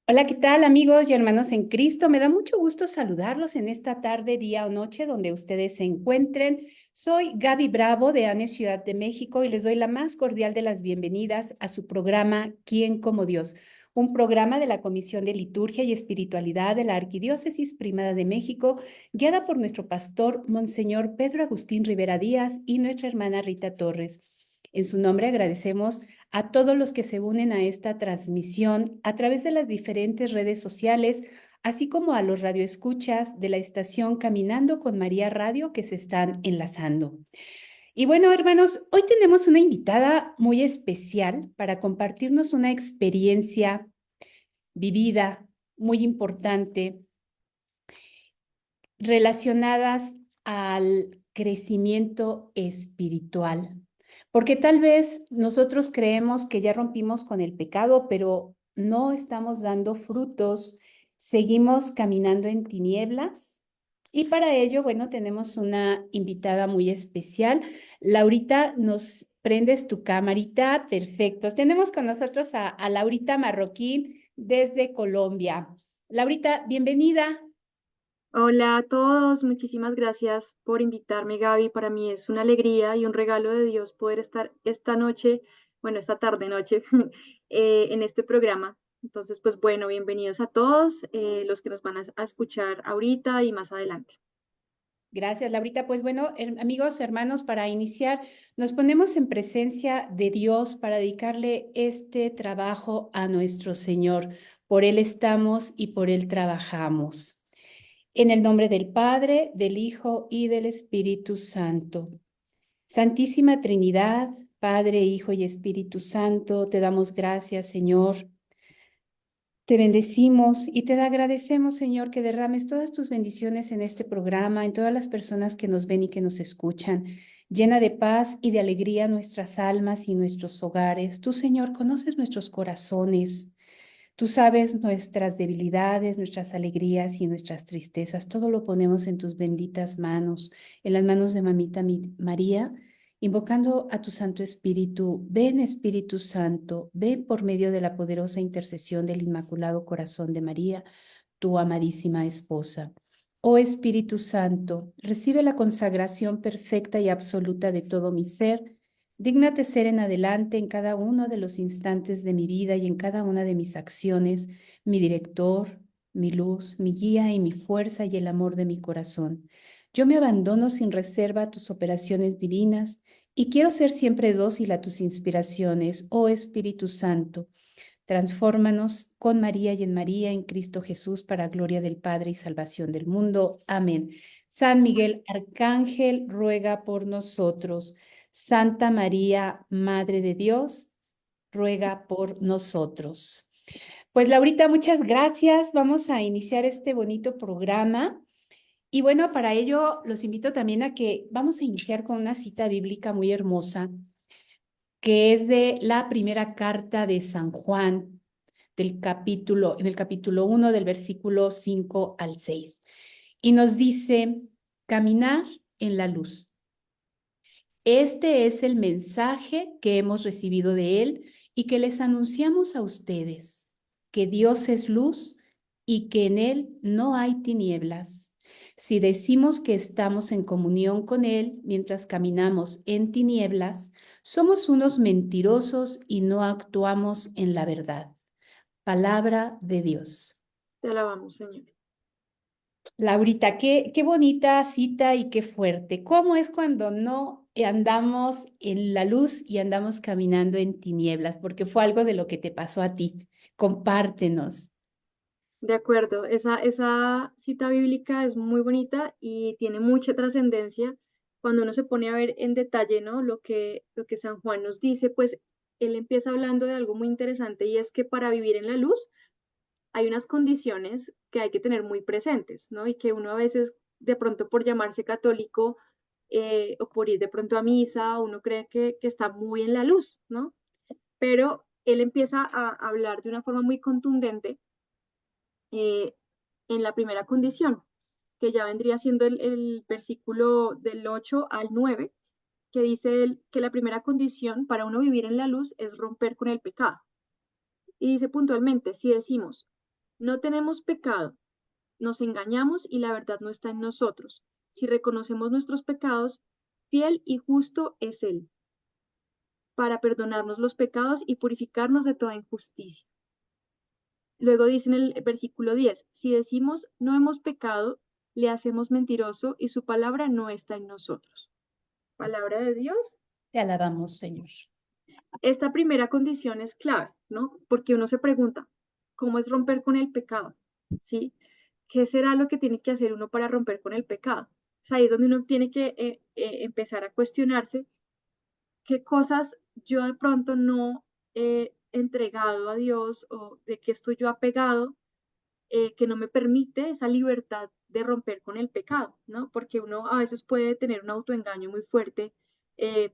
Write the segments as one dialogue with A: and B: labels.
A: Hola, ¿qué tal amigos y hermanos en Cristo? Me da mucho gusto saludarlos en esta tarde, día o noche donde ustedes se encuentren. Soy Gaby Bravo de ANE Ciudad de México y les doy la más cordial de las bienvenidas a su programa ¿Quién como Dios? Un programa de la Comisión de Liturgia y Espiritualidad de la Arquidiócesis Primada de México, guiada por nuestro pastor Monseñor Pedro Agustín Rivera Díaz y nuestra hermana Rita Torres. En su nombre agradecemos a todos los que se unen a esta transmisión a través de las diferentes redes sociales, así como a los radioescuchas de la estación Caminando con María Radio que se están enlazando. Y bueno, hermanos, hoy tenemos una invitada muy especial para compartirnos una experiencia vivida muy importante relacionadas al crecimiento espiritual. Porque tal vez nosotros creemos que ya rompimos con el pecado, pero no estamos dando frutos, seguimos caminando en tinieblas. Y para ello, bueno, tenemos una invitada muy especial. Laurita, ¿nos prendes tu camarita? Perfecto. Tenemos con nosotros a Laurita Marroquín desde Colombia. Laurita, bienvenida.
B: Hola a todos, muchísimas gracias por invitarme, Gaby. Para mí es una alegría y un regalo de Dios poder estar esta noche, bueno, esta tarde noche, en este programa. Entonces, pues bueno, bienvenidos a todos los que nos van a escuchar ahorita y más adelante.
A: Gracias, Laurita. Pues bueno, amigos, hermanos, para iniciar, nos ponemos en presencia de Dios para dedicarle este trabajo a nuestro Señor. Por Él estamos y por Él trabajamos. En el nombre del Padre, del Hijo y del Espíritu Santo. Santísima Trinidad, Padre, Hijo y Espíritu Santo, te damos gracias, Señor. Te bendecimos y te agradecemos, Señor, que derrames todas tus bendiciones en este programa, en todas las personas que nos ven y que nos escuchan. Llena de paz y de alegría nuestras almas y nuestros hogares. Tú, Señor, conoces nuestros corazones. Tú sabes nuestras debilidades, nuestras alegrías y nuestras tristezas. Todo lo ponemos en tus benditas manos, en las manos de Mamita María, invocando a tu Santo Espíritu. Ven, Espíritu Santo, ven por medio de la poderosa intercesión del Inmaculado Corazón de María, tu amadísima esposa. Oh Espíritu Santo, recibe la consagración perfecta y absoluta de todo mi ser. Dígnate ser en adelante en cada uno de los instantes de mi vida y en cada una de mis acciones, mi director, mi luz, mi guía y mi fuerza y el amor de mi corazón. Yo me abandono sin reserva a tus operaciones divinas y quiero ser siempre dócil a tus inspiraciones, oh Espíritu Santo. Transfórmanos con María y en María, en Cristo Jesús, para gloria del Padre y salvación del mundo. Amén. San Miguel Arcángel, ruega por nosotros. Santa María, Madre de Dios, ruega por nosotros. Pues Laurita, muchas gracias. Vamos a iniciar este bonito programa. Y bueno, para ello los invito también a que vamos a iniciar con una cita bíblica muy hermosa, que es de la primera carta de San Juan, en el capítulo 1 del versículo 5 al 6. Y nos dice, caminar en la luz. Este es el mensaje que hemos recibido de Él y que les anunciamos a ustedes, que Dios es luz y que en Él no hay tinieblas. Si decimos que estamos en comunión con Él mientras caminamos en tinieblas, somos unos mentirosos y no actuamos en la verdad. Palabra de Dios.
B: Te alabamos, Señor.
A: Laurita, qué bonita cita y qué fuerte. ¿Cómo es cuando no andamos en la luz y andamos caminando en tinieblas? Porque fue algo de lo que te pasó a ti. Compártenos.
B: De acuerdo, esa cita bíblica es muy bonita y tiene mucha trascendencia cuando uno se pone a ver en detalle, ¿no? Lo que San Juan nos dice, pues él empieza hablando de algo muy interesante y es que para vivir en la luz hay unas condiciones que hay que tener muy presentes, ¿no? Y que uno a veces, de pronto por llamarse católico o por ir de pronto a misa, uno cree que está muy en la luz, ¿no? Pero él empieza a hablar de una forma muy contundente eh, en la primera condición, que ya vendría siendo el versículo del 8 al 9, que dice él que la primera condición para uno vivir en la luz es romper con el pecado. Y dice puntualmente, si decimos, No tenemos pecado, nos engañamos y la verdad no está en nosotros. Si reconocemos nuestros pecados, fiel y justo es Él para perdonarnos los pecados y purificarnos de toda injusticia. Luego dice en el versículo 10, si decimos no hemos pecado, le hacemos mentiroso y su palabra no está en nosotros. Palabra de Dios.
A: Te alabamos, Señor.
B: Esta primera condición es clave, ¿no? Porque uno se pregunta, ¿cómo es romper con el pecado? ¿Sí? ¿Qué será lo que tiene que hacer uno para romper con el pecado? O sea, ahí es donde uno tiene que empezar a cuestionarse qué cosas yo de pronto no he entregado a Dios o de qué estoy yo apegado que no me permite esa libertad de romper con el pecado, ¿no? Porque uno a veces puede tener un autoengaño muy fuerte,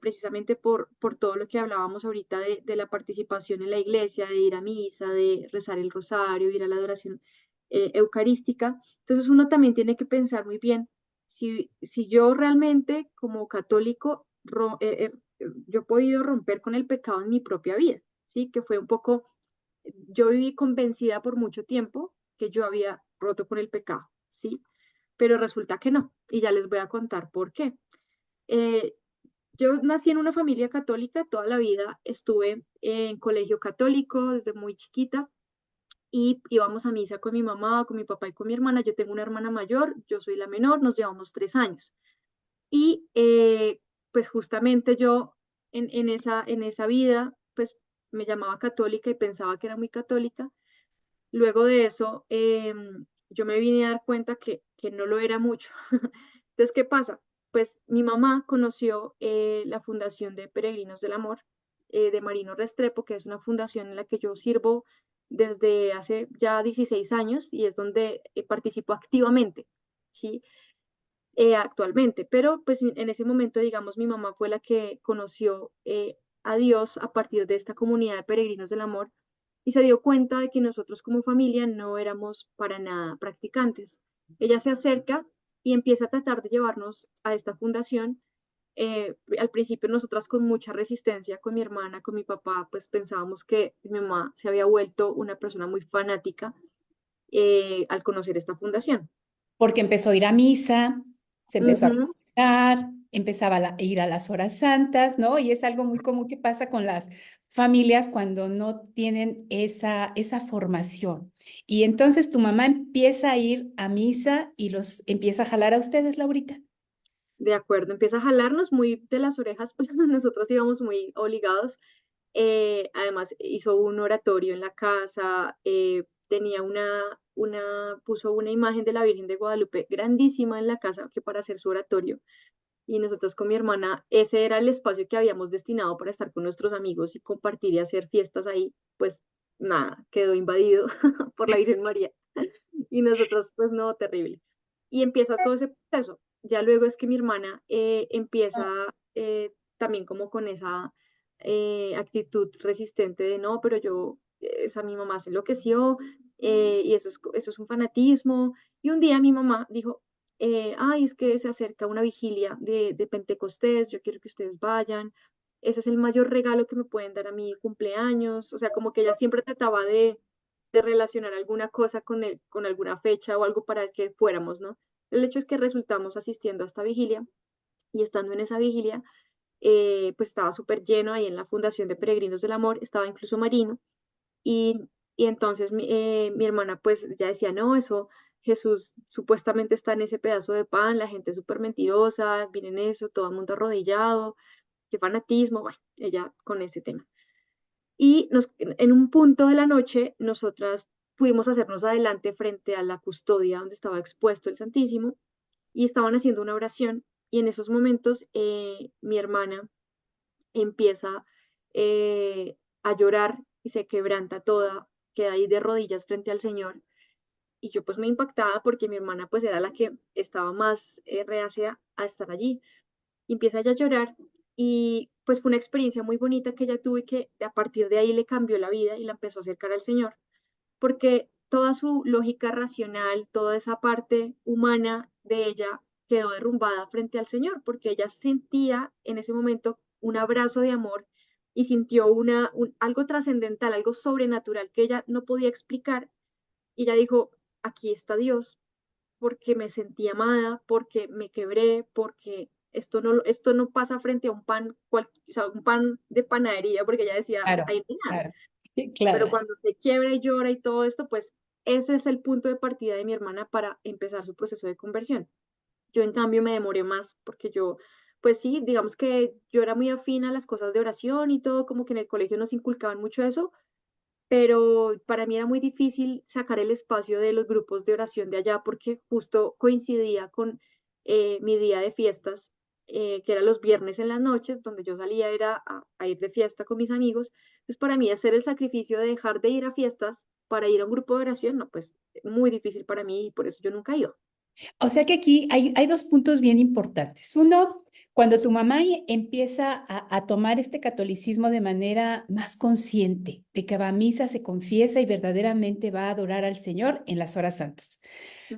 B: precisamente por todo lo que hablábamos ahorita de la participación en la iglesia, de ir a misa, de rezar el rosario, ir a la adoración eucarística. Entonces uno también tiene que pensar muy bien si yo realmente como católico yo he podido romper con el pecado en mi propia vida, ¿sí? Que fue un poco yo viví convencida por mucho tiempo que yo había roto con el pecado, ¿sí? Pero resulta que no, y ya les voy a contar por qué. Eh, yo nací en una familia católica, toda la vida estuve en colegio católico desde muy chiquita y íbamos a misa con mi mamá, con mi papá y con mi hermana. Yo tengo una hermana mayor, yo soy la menor, nos llevamos 3 años. Y pues justamente yo en esa vida, pues me llamaba católica y pensaba que era muy católica. Luego de eso, yo me vine a dar cuenta que no lo era mucho. Entonces, ¿qué pasa? Pues mi mamá conoció la Fundación de Peregrinos del Amor de Marino Restrepo, que es una fundación en la que yo sirvo desde hace ya 16 años y es donde participo activamente, ¿sí? Actualmente. Pero pues en ese momento, digamos, mi mamá fue la que conoció a Dios a partir de esta comunidad de Peregrinos del Amor y se dio cuenta de que nosotros como familia no éramos para nada practicantes. Ella se acerca y empieza a tratar de llevarnos a esta fundación. Al principio nosotras con mucha resistencia, con mi hermana, con mi papá, pues pensábamos que mi mamá se había vuelto una persona muy fanática al conocer esta fundación.
A: Porque empezó a ir a misa, se empezó a
B: Ujú.
A: confesar, empezaba a ir a las horas santas, ¿no? Y es algo muy común que pasa con las familias cuando no tienen esa formación. Y entonces tu mamá empieza a ir a misa y los empieza a jalar a ustedes, Laurita.
B: De acuerdo, empieza a jalarnos muy de las orejas, pero nosotros íbamos muy obligados. Además, hizo un oratorio en la casa, tenía puso una imagen de la Virgen de Guadalupe grandísima en la casa que para hacer su oratorio. Y nosotros con mi hermana, ese era el espacio que habíamos destinado para estar con nuestros amigos y compartir y hacer fiestas ahí. Pues nada, quedó invadido por la Virgen María. Y nosotros, pues no, terrible. Y empieza todo ese proceso. Ya luego es que mi hermana empieza también como con esa actitud resistente de no, pero yo, esa mi mamá se enloqueció y eso es un fanatismo. Y un día mi mamá dijo, ay, es que se acerca una vigilia de Pentecostés, yo quiero que ustedes vayan. Ese es el mayor regalo que me pueden dar a mi cumpleaños. O sea, como que ella siempre trataba de relacionar alguna cosa con alguna fecha o algo para que fuéramos, ¿no? El hecho es que resultamos asistiendo a esta vigilia y estando en esa vigilia, pues estaba súper lleno ahí en la Fundación de Peregrinos del Amor, estaba incluso Marino y, y entonces mi hermana pues ya decía, no, eso, Jesús supuestamente está en ese pedazo de pan, la gente es súper mentirosa, miren eso, todo el mundo arrodillado, qué fanatismo, bueno, ella con ese tema. Y en un punto de la noche, nosotras pudimos hacernos adelante frente a la custodia donde estaba expuesto el Santísimo y estaban haciendo una oración. Y en esos momentos mi hermana empieza a llorar y se quebranta toda, queda ahí de rodillas frente al Señor. Y yo pues me impactaba porque mi hermana pues era la que estaba más reacia a estar allí y empieza ella a llorar y pues fue una experiencia muy bonita que ella tuvo y que a partir de ahí le cambió la vida y la empezó a acercar al Señor, porque toda su lógica racional, toda esa parte humana de ella quedó derrumbada frente al Señor, porque ella sentía en ese momento un abrazo de amor y sintió algo trascendental, algo sobrenatural que ella no podía explicar Y ella dijo, aquí está Dios, porque me sentí amada, porque me quebré, porque esto no pasa frente a un pan, o sea, un pan de panadería, porque ella decía,
A: Claro,
B: ahí no hay nada.
A: claro, sí,
B: Pero
A: claro.
B: cuando se quiebra y llora y todo esto, pues ese es el punto de partida de mi hermana para empezar su proceso de conversión. Yo en cambio me demoré más porque yo, pues sí, digamos que yo era muy afín a las cosas de oración y todo, como que en el colegio nos inculcaban mucho eso, pero para mí era muy difícil sacar el espacio de los grupos de oración de allá porque justo coincidía con mi día de fiestas, que era los viernes en las noches, donde yo salía era a ir de fiesta con mis amigos. Entonces para mí hacer el sacrificio de dejar de ir a fiestas para ir a un grupo de oración, no, pues muy difícil para mí y por eso yo nunca iba.
A: O sea que aquí hay dos puntos bien importantes. Uno, cuando tu mamá empieza a tomar este catolicismo de manera más consciente, de que va a misa, se confiesa y verdaderamente va a adorar al Señor en las horas santas.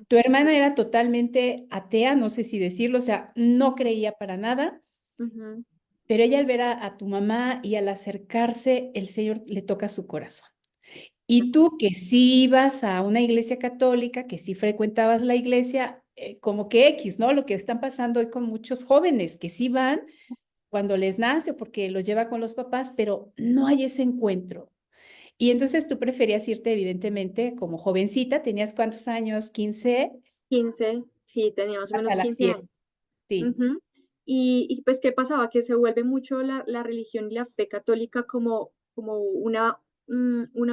A: Tu hermana era totalmente atea, no sé si decirlo, o sea, no creía para nada,
B: Ujú,
A: pero ella al ver a tu mamá y al acercarse, el Señor le toca su corazón. Y
B: ujú.
A: tú que sí ibas a una iglesia católica, que sí frecuentabas la iglesia, como que X, ¿no? Lo que están pasando hoy con muchos jóvenes que sí van cuando les nace o porque los lleva con los papás, pero no hay ese encuentro. Y entonces tú preferías irte, evidentemente, como jovencita, ¿tenías cuántos años? 15
B: 15, sí, tenía más o
A: hasta
B: menos
A: las
B: 15
A: fiestas.
B: años.
A: Sí,
B: Ujú. Y pues, ¿qué pasaba? Que se vuelve mucho la religión y la fe católica como una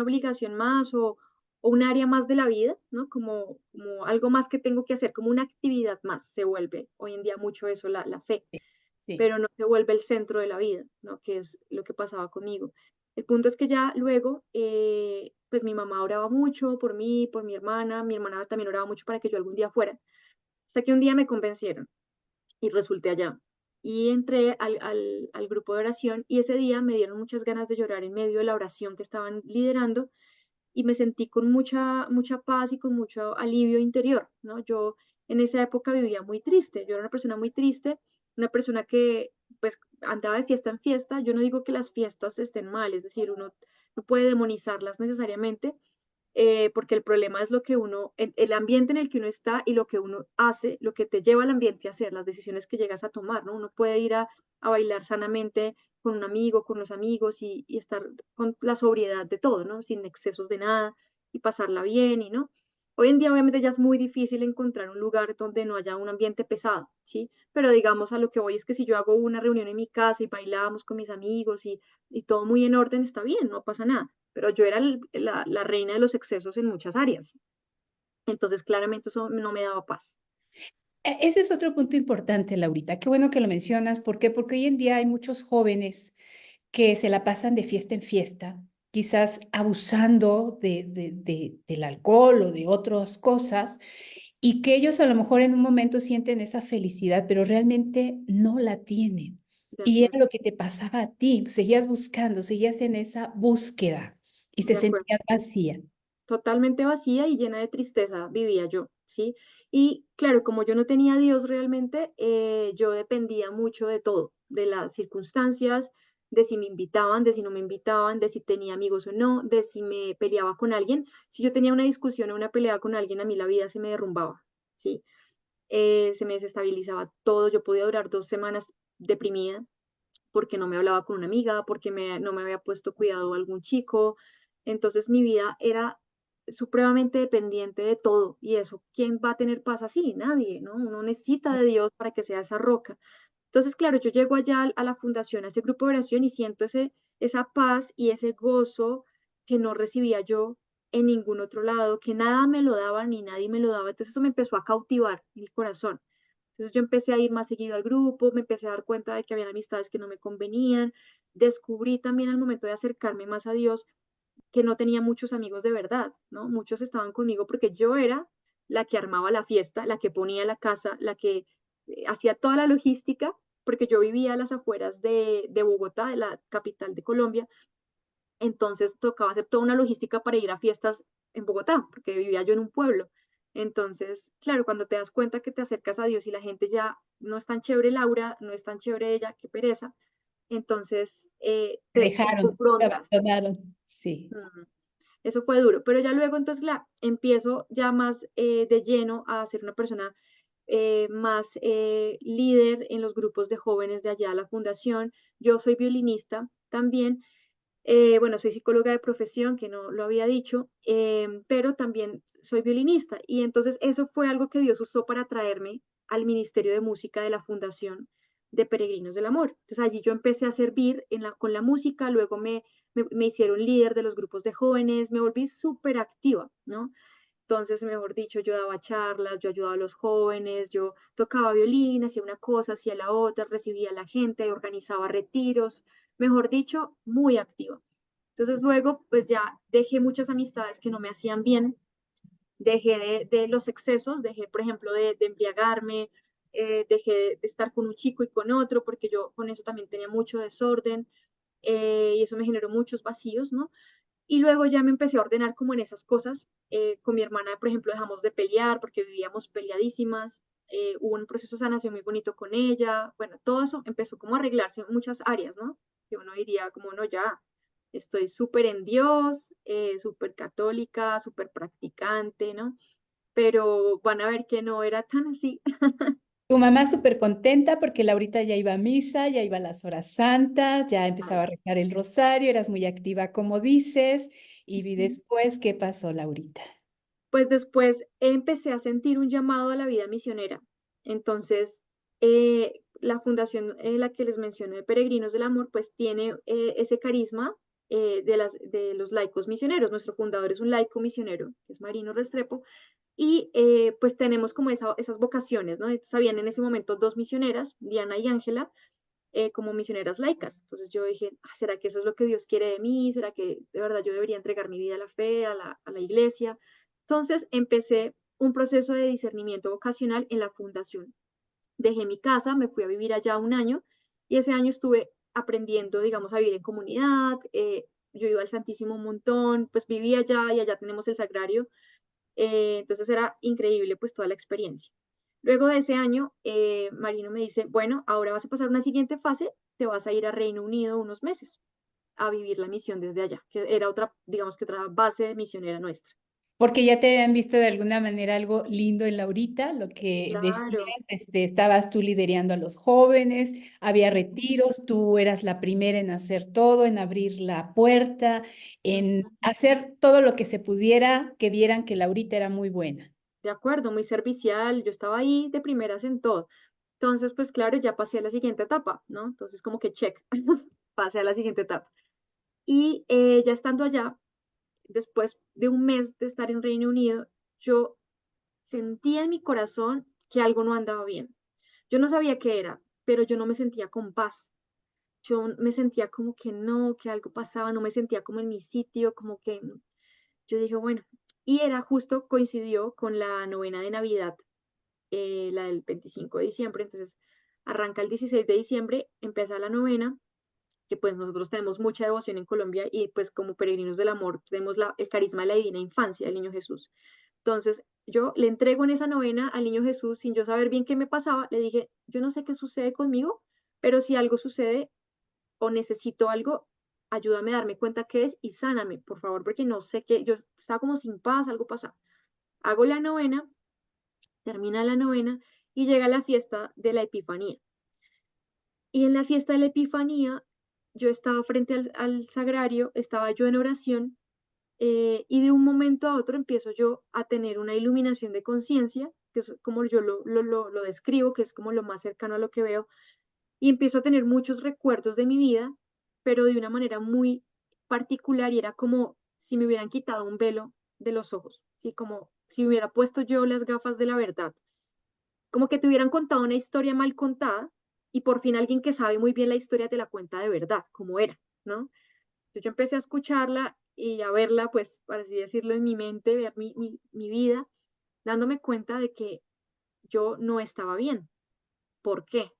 B: obligación más o un área más de la vida, ¿no? Como algo más que tengo que hacer, como una actividad más se vuelve hoy en día mucho eso, la fe,
A: sí, sí.
B: pero no se vuelve el centro de la vida, ¿no? Que es lo que pasaba conmigo. El punto es que ya luego, pues mi mamá oraba mucho por mí, por mi hermana también oraba mucho para que yo algún día fuera, hasta que un día me convencieron y resulté allá. Y entré al grupo de oración y ese día me dieron muchas ganas de llorar en medio de la oración que estaban liderando y me sentí con mucha paz y con mucho alivio interior, ¿no? Yo en esa época vivía muy triste, yo era una persona muy triste, una persona que pues andaba de fiesta en fiesta. Yo no digo que las fiestas estén mal, es decir, uno no puede demonizarlas necesariamente, porque el problema es lo que el ambiente en el que uno está y lo que uno hace, lo que te lleva al ambiente a hacer, las decisiones que llegas a tomar, ¿no? Uno puede ir a bailar sanamente con un amigo, con los amigos y estar con la sobriedad de todo, ¿no? Sin excesos de nada y pasarla bien y no. Hoy en día obviamente ya es muy difícil encontrar un lugar donde no haya un ambiente pesado, ¿sí? Pero digamos a lo que voy es que si yo hago una reunión en mi casa y bailamos con mis amigos y todo muy en orden, está bien, no pasa nada, pero yo era la reina de los excesos en muchas áreas. Entonces, claramente eso no me daba paz.
A: Ese es otro punto importante, Laurita. Qué bueno que lo mencionas. ¿Por qué? Porque hoy en día hay muchos jóvenes que se la pasan de fiesta en fiesta, quizás abusando del alcohol o de otras cosas, y que ellos a lo mejor en un momento sienten esa felicidad, pero realmente no la tienen.
B: De
A: Y era
B: acuerdo,
A: lo que te pasaba a ti, seguías buscando, seguías en esa búsqueda y te
B: de acuerdo.
A: sentías vacía.
B: Totalmente vacía y llena de tristeza vivía yo, ¿sí? Y claro, como yo no tenía a Dios realmente, yo dependía mucho de todo, de las circunstancias, de si me invitaban, de si no me invitaban, de si tenía amigos o no, de si me peleaba con alguien. Si yo tenía una discusión o una pelea con alguien, a mí la vida se me derrumbaba, ¿sí? Se me desestabilizaba todo. Yo podía durar 2 semanas deprimida porque no me hablaba con una amiga, porque no me había puesto cuidado a algún chico. Entonces mi vida era supremamente dependiente de todo. Y eso, ¿quién va a tener paz así? Nadie, ¿no? Uno necesita de Dios para que sea esa roca. Entonces, claro, yo llego allá a la fundación, a ese grupo de oración y siento esa paz y ese gozo que no recibía yo en ningún otro lado, que nada me lo daba ni nadie me lo daba. Entonces eso me empezó a cautivar mi corazón. Entonces yo empecé a ir más seguido al grupo, me empecé a dar cuenta de que había amistades que no me convenían. Descubrí también al momento de acercarme más a Dios que no tenía muchos amigos de verdad, ¿no? Muchos estaban conmigo porque yo era la que armaba la fiesta, la que ponía la casa, la que hacía toda la logística, porque yo vivía a las afueras de Bogotá, de la capital de Colombia. Entonces tocaba hacer toda una logística para ir a fiestas en Bogotá, porque vivía yo en un pueblo. Entonces, claro, cuando te das cuenta que te acercas a Dios y la gente ya no es tan chévere Laura, no es tan chévere ella, qué pereza, entonces
A: Te
B: te
A: dejaron, te
B: confrontas.
A: abandonaron. Sí.
B: Mm. eso fue duro, pero ya luego entonces empiezo ya más de lleno a ser una persona más líder en los grupos de jóvenes de allá, la fundación. Yo soy violinista también. Bueno, soy psicóloga de profesión, que no lo había dicho, pero también soy violinista. Y entonces eso fue algo que Dios usó para traerme al Ministerio de Música de la Fundación de Peregrinos del Amor. Entonces allí yo empecé a servir con la música, luego me hicieron líder de los grupos de jóvenes, me volví súper activa, ¿no? Entonces, mejor dicho, yo daba charlas, yo ayudaba a los jóvenes, yo tocaba violín, hacía una cosa, hacía la otra, recibía a la gente, organizaba retiros, mejor dicho, muy activa. Entonces luego, pues ya dejé muchas amistades que no me hacían bien, dejé de los excesos, dejé, por ejemplo, de embriagarme, dejé de estar con un chico y con otro, porque yo con eso también tenía mucho desorden y eso me generó muchos vacíos, ¿no? Y luego ya me empecé a ordenar como en esas cosas. Con mi hermana, por ejemplo, dejamos de pelear porque vivíamos peleadísimas. Hubo un proceso de sanación muy bonito con ella. Bueno, todo eso empezó como a arreglarse en muchas áreas, ¿no? Que uno diría como, no, ya, estoy súper en Dios, súper católica, súper practicante, ¿no? Pero van a ver que no era tan así.
A: Tu mamá súper contenta porque Laurita ya iba a misa, ya iba a las horas santas, ya empezaba a rezar el rosario, eras muy activa como dices. Y vi después, ¿qué pasó, Laurita?
B: Pues después empecé a sentir un llamado a la vida misionera. Entonces, la fundación la que les mencioné de Peregrinos del Amor, pues tiene ese carisma de los laicos misioneros. Nuestro fundador es un laico misionero, que es Marino Restrepo, y pues tenemos como esas vocaciones, ¿no? Entonces, habían en ese momento dos misioneras, Diana y Ángela, como misioneras laicas. Entonces yo dije, "Ah, ¿será que eso es lo que Dios quiere de mí? ¿Será que de verdad yo debería entregar mi vida a la fe, a la iglesia? Entonces empecé un proceso de discernimiento vocacional en la fundación. Dejé mi casa, me fui a vivir allá un año y ese año estuve aprendiendo, digamos, a vivir en comunidad. Yo iba al Santísimo un montón, pues vivía allá y allá tenemos el sagrario. Entonces era increíble pues toda la experiencia. Luego de ese año, Marino me dice, bueno, ahora vas a pasar una siguiente fase, te vas a ir a Reino Unido unos meses a vivir la misión desde allá, que era otra, digamos que otra base misionera nuestra.
A: Porque ya te habían visto de alguna manera algo lindo en Laurita, lo que decías,
B: Claro.
A: estabas tú liderando a los jóvenes, había retiros, tú eras la primera en hacer todo, en abrir la puerta, en
B: Ujú.
A: hacer todo lo que se pudiera, que vieran que Laurita era muy buena.
B: De acuerdo, muy servicial, yo estaba ahí de primeras en todo. Entonces, pues claro, ya pasé a la siguiente etapa, ¿no? Entonces, como que check, pasé a la siguiente etapa. Y ya estando allá, después de un mes de estar en Reino Unido, yo sentía en mi corazón que algo no andaba bien. Yo no sabía qué era, pero yo no me sentía con paz. Yo me sentía como que no, que algo pasaba, no me sentía como en mi sitio, como que yo dije, bueno, y era justo coincidió con la novena de Navidad, la del 25 de diciembre, entonces arranca el 16 de diciembre, empieza la novena, que pues nosotros tenemos mucha devoción en Colombia y pues como peregrinos del amor tenemos el carisma de la divina infancia del niño Jesús. Entonces yo le entrego en esa novena al niño Jesús sin yo saber bien qué me pasaba, le dije, yo no sé qué sucede conmigo, pero si algo sucede o necesito algo, ayúdame a darme cuenta qué es y sáname, por favor, porque no sé qué, yo estaba como sin paz, algo pasa. Hago la novena, termina la novena y llega la fiesta de la Epifanía. Y en la fiesta de la Epifanía, yo estaba frente al sagrario, estaba yo en oración y de un momento a otro empiezo yo a tener una iluminación de conciencia, que es como yo lo describo, que es como lo más cercano a lo que veo, y empiezo a tener muchos recuerdos de mi vida, pero de una manera muy particular y era como si me hubieran quitado un velo de los ojos, ¿sí? Como si me hubiera puesto yo las gafas de la verdad, como que te hubieran contado una historia mal contada y por fin alguien que sabe muy bien la historia te la cuenta de verdad, como era, ¿no? Entonces yo empecé a escucharla y a verla, pues, por así decirlo, en mi mente, ver mi vida, dándome cuenta de que yo no estaba bien. ¿Por qué?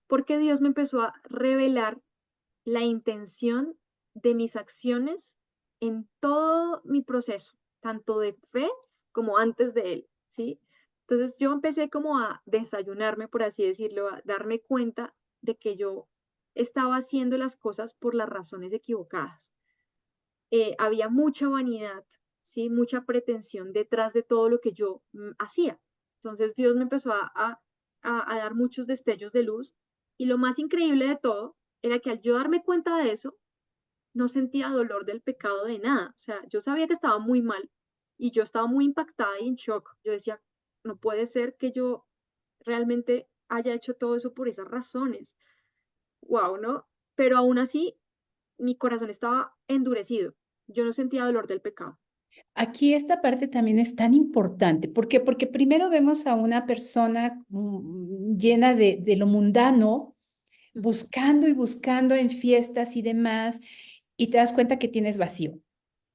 B: Porque Dios me empezó a revelar la intención de mis acciones en todo mi proceso, tanto de fe como antes de él, ¿sí? Entonces yo empecé como a desayunarme, por así decirlo, a darme cuenta de que yo estaba haciendo las cosas por las razones equivocadas. había mucha vanidad, ¿sí? Mucha pretensión detrás de todo lo que yo hacía. Entonces Dios me empezó a dar muchos destellos de luz y lo más increíble de todo era que al yo darme cuenta de eso, no sentía dolor del pecado de nada. O sea, yo sabía que estaba muy mal y yo estaba muy impactada y en shock. Yo decía, no puede ser que yo realmente haya hecho todo eso por esas razones. Wow, ¿no? Pero aún así, mi corazón estaba endurecido. Yo no sentía dolor del pecado.
A: Aquí esta parte también es tan importante. ¿Por qué? Porque primero vemos a una persona llena de lo mundano,
B: Ujú,
A: buscando y buscando en fiestas y demás, y te das cuenta que tienes vacío.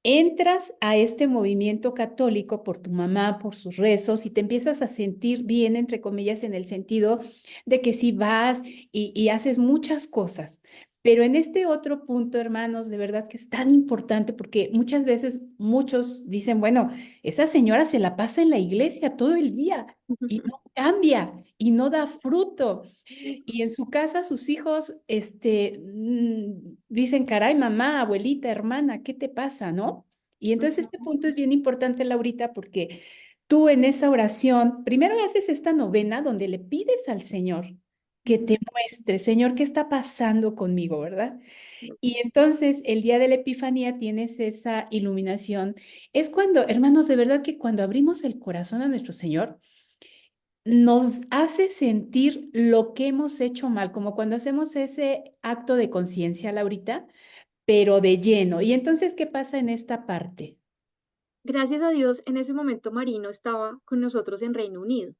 A: Entras a este movimiento católico por tu mamá, por sus rezos, y te empiezas a sentir bien, entre comillas, en el sentido de que sí vas y haces muchas cosas. Pero en este otro punto, hermanos, de verdad que es tan importante porque muchas veces muchos dicen, bueno, esa señora se la pasa en la iglesia todo el día y no cambia y no da fruto. Y en su casa sus hijos, dicen, caray, mamá, abuelita, hermana, ¿qué te pasa, no? Y entonces este
B: ujú,
A: punto es bien importante, Laurita, porque tú en esa oración, primero haces esta novena donde le pides al Señor que te
B: ujú.
A: muestre, Señor, ¿qué está pasando conmigo, verdad? Y entonces el día de la Epifanía tienes esa iluminación. Es cuando, hermanos, de verdad que cuando abrimos el corazón a nuestro Señor, nos hace sentir lo que hemos hecho mal, como cuando hacemos ese acto de conciencia, Laurita, pero de lleno. Y entonces, ¿qué pasa en esta parte?
B: Gracias a Dios, en ese momento Marino estaba con nosotros en Reino Unido,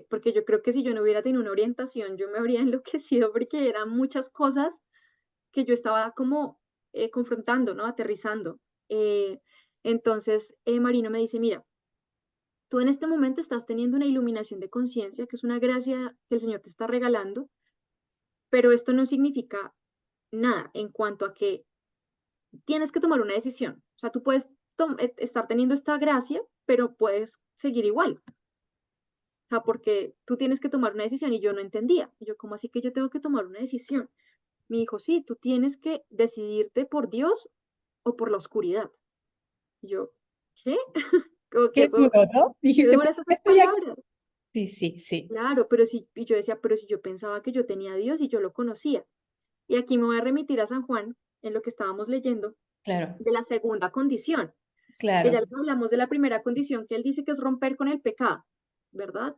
B: porque yo creo que si yo no hubiera tenido una orientación, yo me habría enloquecido porque eran muchas cosas que yo estaba como confrontando, ¿no? Aterrizando. Eh, entonces, Marino me dice, mira, tú en este momento estás teniendo una iluminación de conciencia, que es una gracia que el Señor te está regalando, pero esto no significa nada en cuanto a que tienes que tomar una decisión. O sea, tú puedes estar teniendo esta gracia, pero puedes seguir igual. O sea, porque tú tienes que tomar una decisión y yo no entendía. Y yo, ¿cómo así que yo tengo que tomar una decisión? Me dijo, sí, tú tienes que decidirte por Dios o por la oscuridad. Y yo, ¿qué? Como que
A: Qué
B: eso,
A: duro, ¿no?
B: qué
A: Dijiste, ¿por
B: duras
A: qué
B: esas
A: estoy aquí?
B: palabras.
A: Sí, sí, sí,
B: Claro, pero si, y yo decía, pero si yo pensaba que yo tenía a Dios y yo lo conocía. Y aquí me voy a remitir a San Juan, en lo que estábamos leyendo,
A: claro,
B: de la segunda condición, que ya
A: claro.
B: hablamos de la primera condición, que él dice que es romper con el pecado, ¿verdad?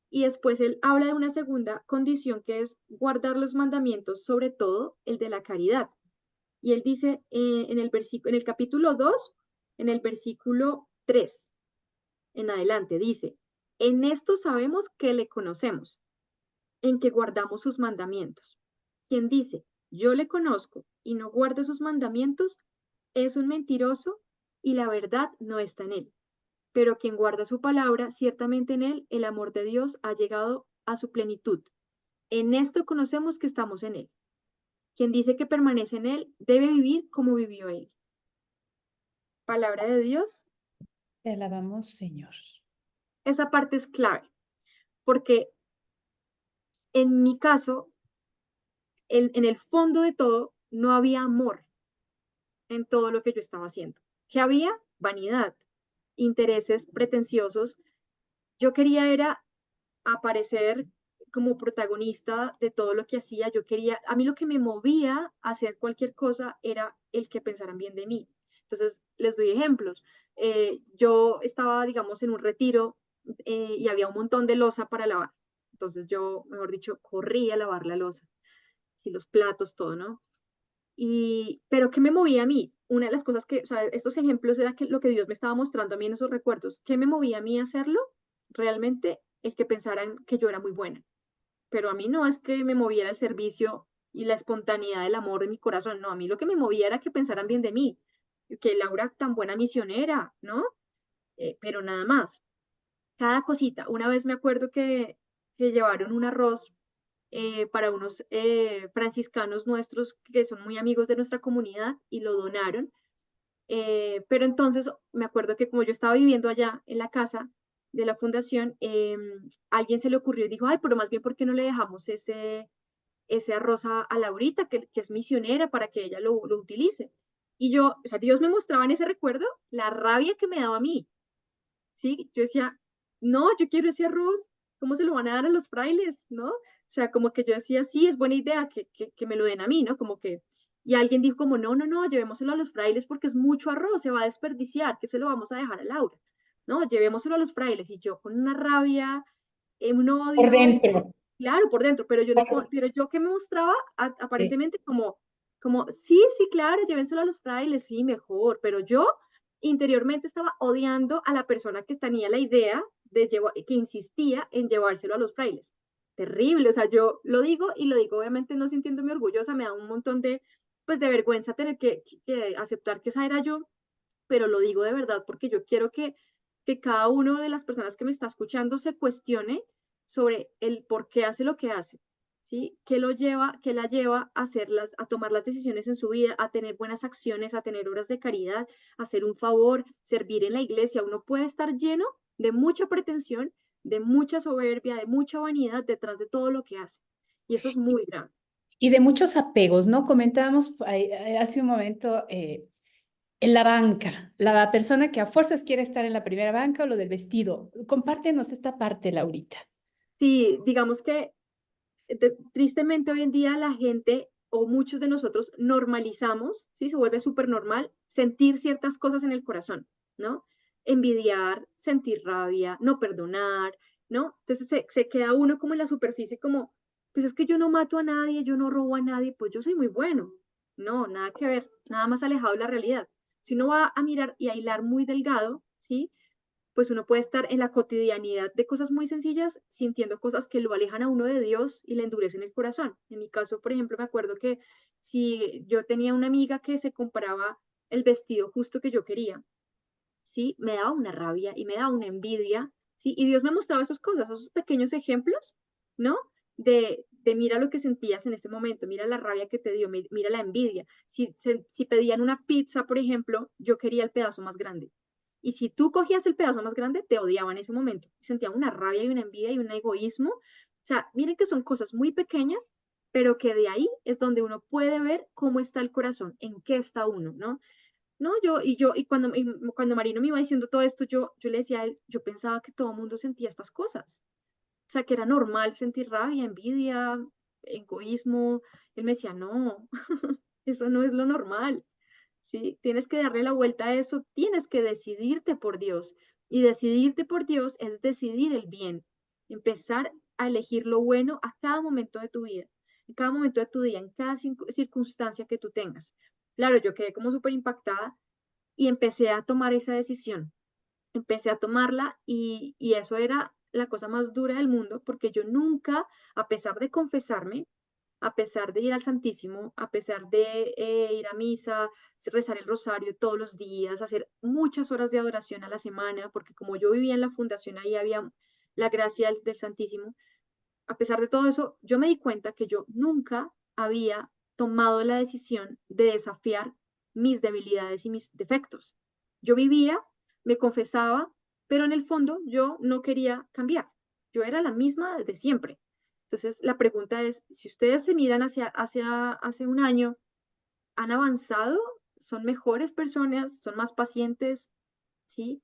B: Y después él habla de una segunda condición que es guardar los mandamientos, sobre todo el de la caridad. Y él dice en el capítulo 2 en el versículo 3 en adelante, dice, en esto sabemos que le conocemos, en que guardamos sus mandamientos. Quien dice, yo le conozco y no guarda sus mandamientos, es un mentiroso y la verdad no está en él. Pero quien guarda su palabra, ciertamente en él el amor de Dios ha llegado a su plenitud. En esto conocemos que estamos en él. Quien dice que permanece en él debe vivir como vivió él. Palabra de Dios.
A: Te alabamos, Señor.
B: Esa parte es clave, porque en mi caso, en el fondo de todo, no había amor en todo lo que yo estaba haciendo. ¿Qué había? Vanidad, intereses pretenciosos. Yo quería era aparecer como protagonista de todo lo que hacía. Yo quería, a mí lo que me movía a hacer cualquier cosa era el que pensaran bien de mí. Entonces, les doy ejemplos. Yo estaba, digamos, en un retiro y había un montón de loza para lavar. Entonces yo, mejor dicho, corría a lavar la loza, así los platos, todo, ¿no? Pero ¿qué me movía a mí? Una de las cosas que, o sea, estos ejemplos era que lo que Dios me estaba mostrando a mí en esos recuerdos. ¿Qué me movía a mí a hacerlo? Realmente el que pensaran que yo era muy buena. Pero a mí no es que me moviera el servicio y la espontaneidad del amor en mi corazón, no, a mí lo que me movía era que pensaran bien de mí, que Laura tan buena misionera, ¿no? Pero nada más. Cada cosita. Una vez me acuerdo que llevaron un arroz para unos franciscanos nuestros que son muy amigos de nuestra comunidad y lo donaron. Pero entonces me acuerdo que como yo estaba viviendo allá en la casa de la fundación, alguien se le ocurrió y dijo, ay, pero más bien, ¿por qué no le dejamos ese arroz a Laurita, que es misionera, para que ella lo utilice? Y yo, o sea, Dios me mostraba en ese recuerdo la rabia que me daba a mí, ¿sí? Yo decía, no, yo quiero ese arroz, ¿cómo se lo van a dar a los frailes, no? O sea, como que yo decía, sí, es buena idea que me lo den a mí, ¿no? Como que, y alguien dijo como, no, no, no, llevémoselo a los frailes porque es mucho arroz, se va a desperdiciar, que se lo vamos a dejar a Laura. No, llevémoselo a los frailes. Y yo con una rabia, un
A: Por
B: odio,
A: dentro.
B: claro, por dentro, pero pero yo que me mostraba
A: Sí.
B: aparentemente como, sí, sí, claro, llévenselo a los frailes, sí, mejor, pero yo interiormente estaba odiando a la persona que tenía la idea de llevar, que insistía en llevárselo a los frailes. Terrible, o sea, yo lo digo y lo digo obviamente no sintiéndome orgullosa, me da un montón de, pues de vergüenza tener que aceptar que esa era yo, pero lo digo de verdad porque yo quiero que cada una de las personas que me está escuchando se cuestione sobre el por qué hace lo que hace, ¿sí? ¿Qué la lleva a hacerlas, a tomar las decisiones en su vida, a tener buenas acciones, a tener obras de caridad, a hacer un favor, servir en la iglesia? Uno puede estar lleno de mucha pretensión, de mucha soberbia, de mucha vanidad detrás de todo lo que hace. Y eso es muy grave.
A: Y de muchos apegos, ¿no? Comentábamos hace un momento en la banca, la persona que a fuerzas quiere estar en la primera banca o lo del vestido. Compártenos esta parte, Laurita.
B: Sí, digamos que tristemente hoy en día la gente o muchos de nosotros normalizamos, ¿sí? Se vuelve súper normal sentir ciertas cosas en el corazón, ¿no? Envidiar, sentir rabia, no perdonar, ¿no? Entonces se queda uno como en la superficie como, pues es que yo no mato a nadie, yo no robo a nadie, pues yo soy muy bueno. No, nada que ver, nada más alejado de la realidad. Si uno va a mirar y a hilar muy delgado, ¿sí? Pues uno puede estar en la cotidianidad de cosas muy sencillas, sintiendo cosas que lo alejan a uno de Dios y le endurecen el corazón. En mi caso, por ejemplo, me acuerdo que si yo tenía una amiga que se compraba el vestido justo que yo quería, ¿sí? Me daba una rabia y me daba una envidia, ¿sí? Y Dios me mostraba esas cosas, esos pequeños ejemplos, ¿no? De mira lo que sentías en ese momento, mira la rabia que te dio, mira la envidia. Si pedían una pizza, por ejemplo, yo quería el pedazo más grande. Y si tú cogías el pedazo más grande, te odiaba en ese momento. Sentía una rabia y una envidia y un egoísmo. O sea, miren que son cosas muy pequeñas, pero que de ahí es donde uno puede ver cómo está el corazón, en qué está uno, ¿no? No, y cuando Marino me iba diciendo todo esto, yo le decía a él, yo pensaba que todo el mundo sentía estas cosas. O sea, que era normal sentir rabia, envidia, egoísmo. Él me decía, no, eso no es lo normal. ¿Sí? Tienes que darle la vuelta a eso, tienes que decidirte por Dios. Y decidirte por Dios es decidir el bien, empezar a elegir lo bueno a cada momento de tu vida, en cada momento de tu día, en cada circunstancia que tú tengas. Claro, yo quedé como súper impactada y empecé a tomar esa decisión. Empecé a tomarla y eso era la cosa más dura del mundo porque yo nunca, a pesar de confesarme, a pesar de ir al Santísimo, a pesar de ir a misa, rezar el rosario todos los días, hacer muchas horas de adoración a la semana, porque como yo vivía en la fundación, ahí había la gracia del Santísimo, a pesar de todo eso, yo me di cuenta que yo nunca había tomado la decisión de desafiar mis debilidades y mis defectos. Yo vivía, me confesaba, pero en el fondo yo no quería cambiar. Yo era la misma de siempre. Entonces, la pregunta es, si ustedes se miran hacia hace un año, ¿han avanzado? ¿Son mejores personas? ¿Son más pacientes? ¿Sí?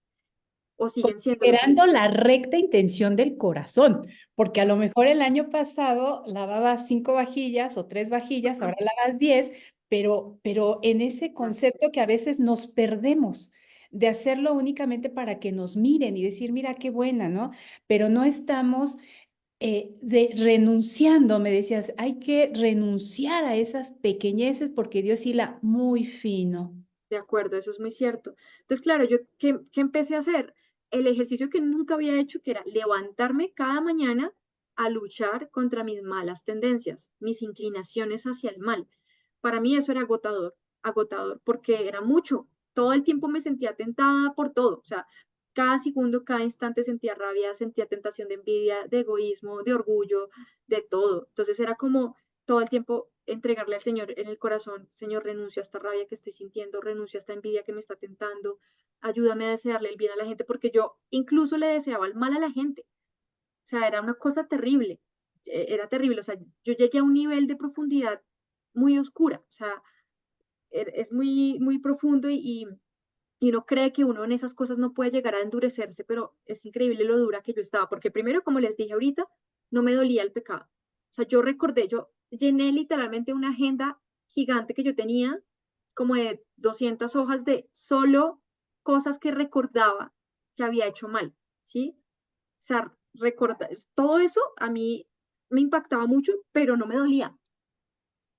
B: ¿O siguen siendo los
A: Considerando
B: mismos?
A: la recta intención del corazón, porque a lo mejor el año pasado lavabas 5 vajillas o 3 vajillas, ahora lavas 10, pero en ese concepto que a veces nos perdemos de hacerlo únicamente para que nos miren y decir, mira qué buena, ¿no? Pero no estamos renunciando, me decías, hay que renunciar a esas pequeñeces porque Dios hila muy fino.
B: De acuerdo, eso es muy cierto. Entonces, claro, yo, ¿qué empecé a hacer? El ejercicio que nunca había hecho, que era levantarme cada mañana a luchar contra mis malas tendencias, mis inclinaciones hacia el mal. Para mí eso era agotador, agotador, porque era mucho. Todo el tiempo me sentía tentada por todo. O sea, cada segundo, cada instante sentía rabia, sentía tentación de envidia, de egoísmo, de orgullo, de todo. Entonces era como todo el tiempo entregarle al Señor en el corazón, Señor, renuncio a esta rabia que estoy sintiendo, renuncio a esta envidia que me está tentando, ayúdame a desearle el bien a la gente, porque yo incluso le deseaba el mal a la gente. O sea, era una cosa terrible, era terrible. O sea, yo llegué a un nivel de profundidad muy oscura. O sea, es muy, muy profundo y uno cree que uno en esas cosas no puede llegar a endurecerse, pero es increíble lo dura que yo estaba, porque primero, como les dije ahorita, no me dolía el pecado. O sea, yo recordé, yo llené literalmente una agenda gigante que yo tenía, como de 200 hojas de solo cosas que recordaba que había hecho mal, ¿sí? O sea, todo eso a mí me impactaba mucho, pero no me dolía,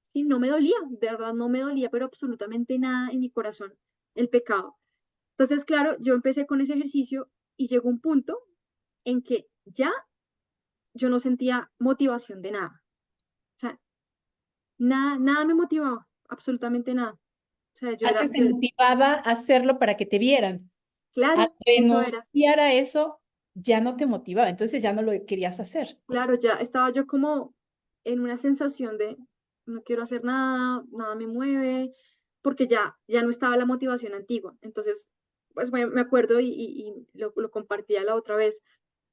B: ¿sí? No me dolía, de verdad no me dolía, pero absolutamente nada en mi corazón el pecado. Entonces, claro, yo empecé con ese ejercicio y llegó un punto en que ya yo no sentía motivación de nada. O sea, nada, nada me motivaba, absolutamente nada. O sea, yo era,
A: Antes te motivaba a hacerlo para que te vieran. Al
B: claro, eso era,
A: renunciar a eso, ya no te motivaba, entonces ya no lo querías hacer.
B: claro, ya estaba yo como en una sensación de no quiero hacer nada, nada me mueve, porque ya no estaba la motivación antigua. Entonces, pues me acuerdo y lo compartía la otra vez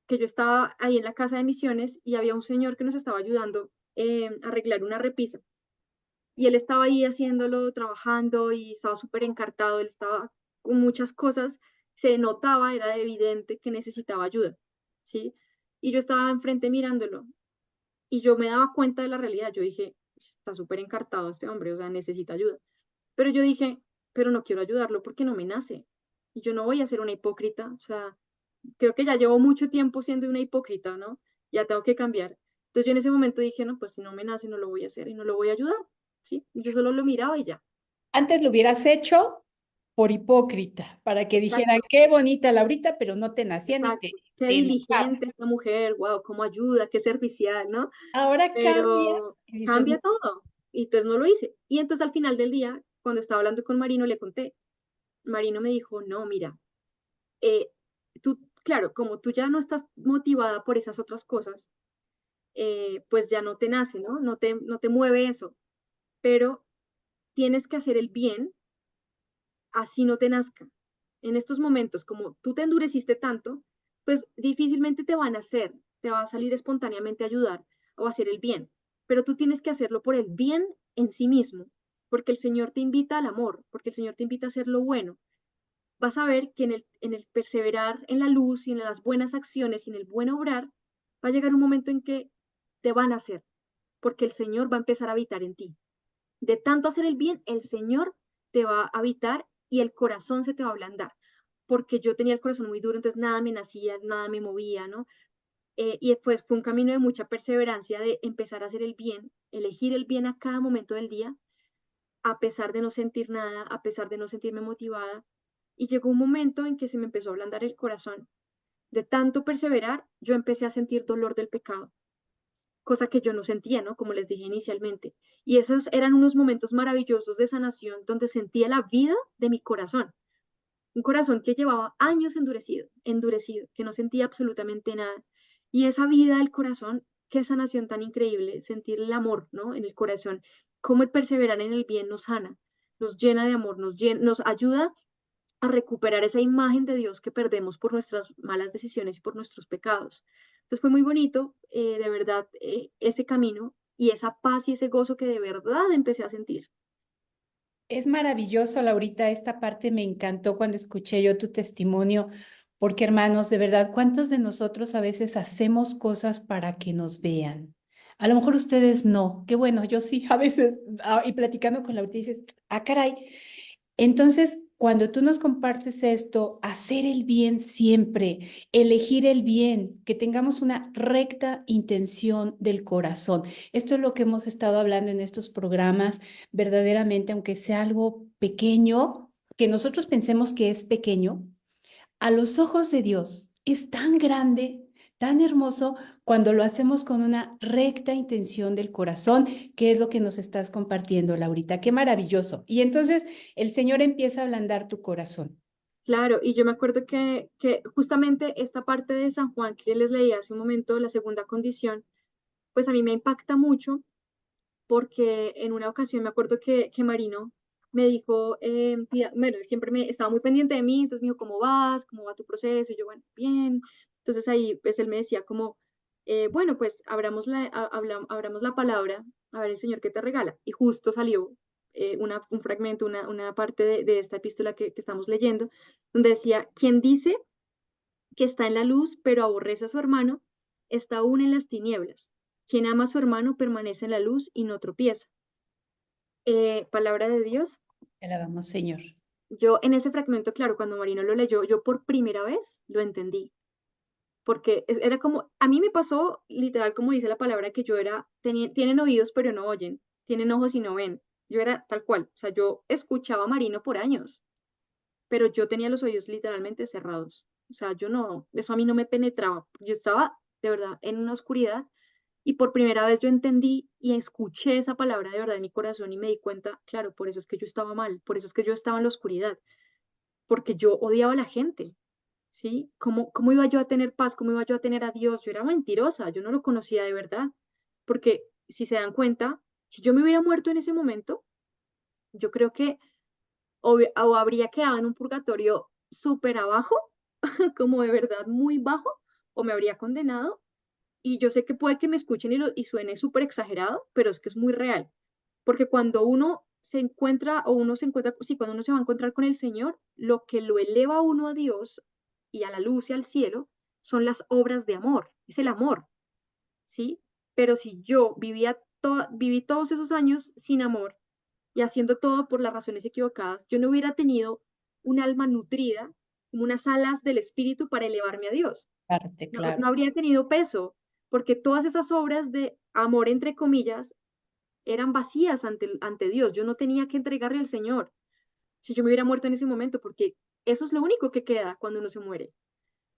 B: que yo estaba ahí en la casa de misiones y había un señor que nos estaba ayudando a arreglar una repisa. Y él estaba ahí haciéndolo, trabajando y estaba súper encartado, él estaba con muchas cosas, se notaba, era evidente que necesitaba ayuda, ¿sí? Y yo estaba enfrente mirándolo y yo me daba cuenta de la realidad, yo dije, está súper encartado este hombre, o sea, necesita ayuda. Pero yo dije, pero no quiero ayudarlo porque no me nace. Y yo no voy a ser una hipócrita, o sea, creo que ya llevo mucho tiempo siendo una hipócrita, ¿no? Ya tengo que cambiar. Entonces yo en ese momento dije, no, pues si no me nace, no lo voy a hacer y no lo voy a ayudar, ¿sí? Yo solo lo miraba y ya.
A: Antes lo hubieras hecho por hipócrita, para que dijeran,
B: Exacto,
A: qué bonita Laurita, pero no te nacía ni
B: exacto. Qué
A: te enojaba.
B: diligente esta mujer, wow, cómo ayuda, qué servicial, ¿no?
A: Ahora cambia
B: Pero
A: y dices,
B: cambia todo. Y entonces no lo hice. Y entonces al final del día, cuando estaba hablando con Marino, le conté. Marino me dijo, no, mira, eh, tú, claro, como tú ya no estás motivada por esas otras cosas, pues ya no te nace, ¿no? No te mueve eso, pero tienes que hacer el bien, así no te nazca. En estos momentos, como tú te endureciste tanto, pues difícilmente te van a hacer, te va a salir espontáneamente a ayudar o a hacer el bien, pero tú tienes que hacerlo por el bien en sí mismo, porque el Señor te invita al amor, porque el Señor te invita a hacer lo bueno. Vas a ver que en el perseverar en la luz y en las buenas acciones y en el buen obrar, va a llegar un momento en que te van a hacer, porque el Señor va a empezar a habitar en ti. De tanto hacer el bien, el Señor te va a habitar y el corazón se te va a ablandar, porque yo tenía el corazón muy duro, entonces nada me nacía, nada me movía, ¿no? Y después fue un camino de mucha perseverancia de empezar a hacer el bien, elegir el bien a cada momento del día, a pesar de no sentir nada, a pesar de no sentirme motivada. Y llegó un momento en que se me empezó a ablandar el corazón. De tanto perseverar, yo empecé a sentir dolor del pecado, cosa que yo no sentía, ¿no? Como les dije inicialmente. Y esos eran unos momentos maravillosos de sanación donde sentía la vida de mi corazón. Un corazón que llevaba años endurecido, endurecido, que no sentía absolutamente nada. Y esa vida del corazón, qué sanación tan increíble, sentir el amor, ¿no? En el corazón, cómo el perseverar en el bien nos sana, nos llena de amor, nos ayuda a recuperar esa imagen de Dios que perdemos por nuestras malas decisiones y por nuestros pecados. Entonces fue muy bonito, de verdad, ese camino y esa paz y ese gozo que de verdad empecé a sentir.
A: es maravilloso, Laurita, esta parte me encantó cuando escuché yo tu testimonio, porque hermanos, de verdad, ¿cuántos de nosotros a veces hacemos cosas para que nos vean? A lo mejor ustedes no, qué bueno, yo sí, a veces, y platicando con Laurita dices, ah, caray. Entonces, cuando tú nos compartes esto, hacer el bien siempre, elegir el bien, que tengamos una recta intención del corazón. Esto es lo que hemos estado hablando en estos programas, verdaderamente, aunque sea algo pequeño, que nosotros pensemos que es pequeño, a los ojos de Dios es tan grande, tan hermoso cuando lo hacemos con una recta intención del corazón, que es lo que nos estás compartiendo, Laurita. Qué maravilloso. Y entonces el Señor empieza a ablandar tu corazón.
B: Claro, y yo me acuerdo que justamente esta parte de San Juan que les leí hace un momento, la segunda condición, pues a mí me impacta mucho porque en una ocasión me acuerdo que Marino me dijo, bueno, él siempre me estaba muy pendiente de mí, entonces me dijo, ¿cómo vas? ¿Cómo va tu proceso? Y yo, bueno, bien. Entonces ahí, pues él me decía como, bueno, pues abramos la palabra, a ver el Señor qué te regala. Y justo salió. un fragmento, una parte de esta epístola que estamos leyendo, donde decía, quien dice que está en la luz, pero aborrece a su hermano, está aún en las tinieblas. Quien ama a su hermano permanece en la luz y no tropieza. Palabra de Dios.
A: Te alabamos, Señor.
B: Yo en ese fragmento, claro, cuando Marino lo leyó, yo por primera vez lo entendí, porque era como, a mí me pasó literal como dice la palabra, que yo era, tienen oídos pero no oyen, tienen ojos y no ven. Yo era tal cual, o sea, yo escuchaba a Marino por años, pero yo tenía los oídos literalmente cerrados. O sea, yo no, eso a mí no me penetraba. Yo estaba de verdad en una oscuridad y por primera vez yo entendí y escuché esa palabra de verdad en mi corazón y me di cuenta, claro, por eso es que yo estaba mal, por eso es que yo estaba en la oscuridad, porque yo odiaba a la gente, ¿sí? ¿Cómo iba yo a tener paz? ¿Cómo iba yo a tener a Dios? Yo era mentirosa, yo no lo conocía de verdad, porque si se dan cuenta, si yo me hubiera muerto en ese momento, yo creo que o habría quedado en un purgatorio súper abajo, como de verdad muy bajo, o me habría condenado. Y yo sé que puede que me escuchen y suene súper exagerado, pero es que es muy real. Porque cuando uno se encuentra, o uno se encuentra, sí, cuando uno se va a encontrar con el Señor, lo que lo eleva a uno a Dios y a la luz y al cielo son las obras de amor, es el amor, ¿sí? Pero si yo viví todos esos años sin amor y haciendo todo por las razones equivocadas, yo no hubiera tenido un alma nutrida, como unas alas del espíritu para elevarme a Dios.
A: Parte,
B: No,
A: claro.
B: no habría tenido peso, porque todas esas obras de amor, entre comillas, eran vacías ante Dios. Yo no tenía que entregarle al Señor si yo me hubiera muerto en ese momento, porque eso es lo único que queda cuando uno se muere.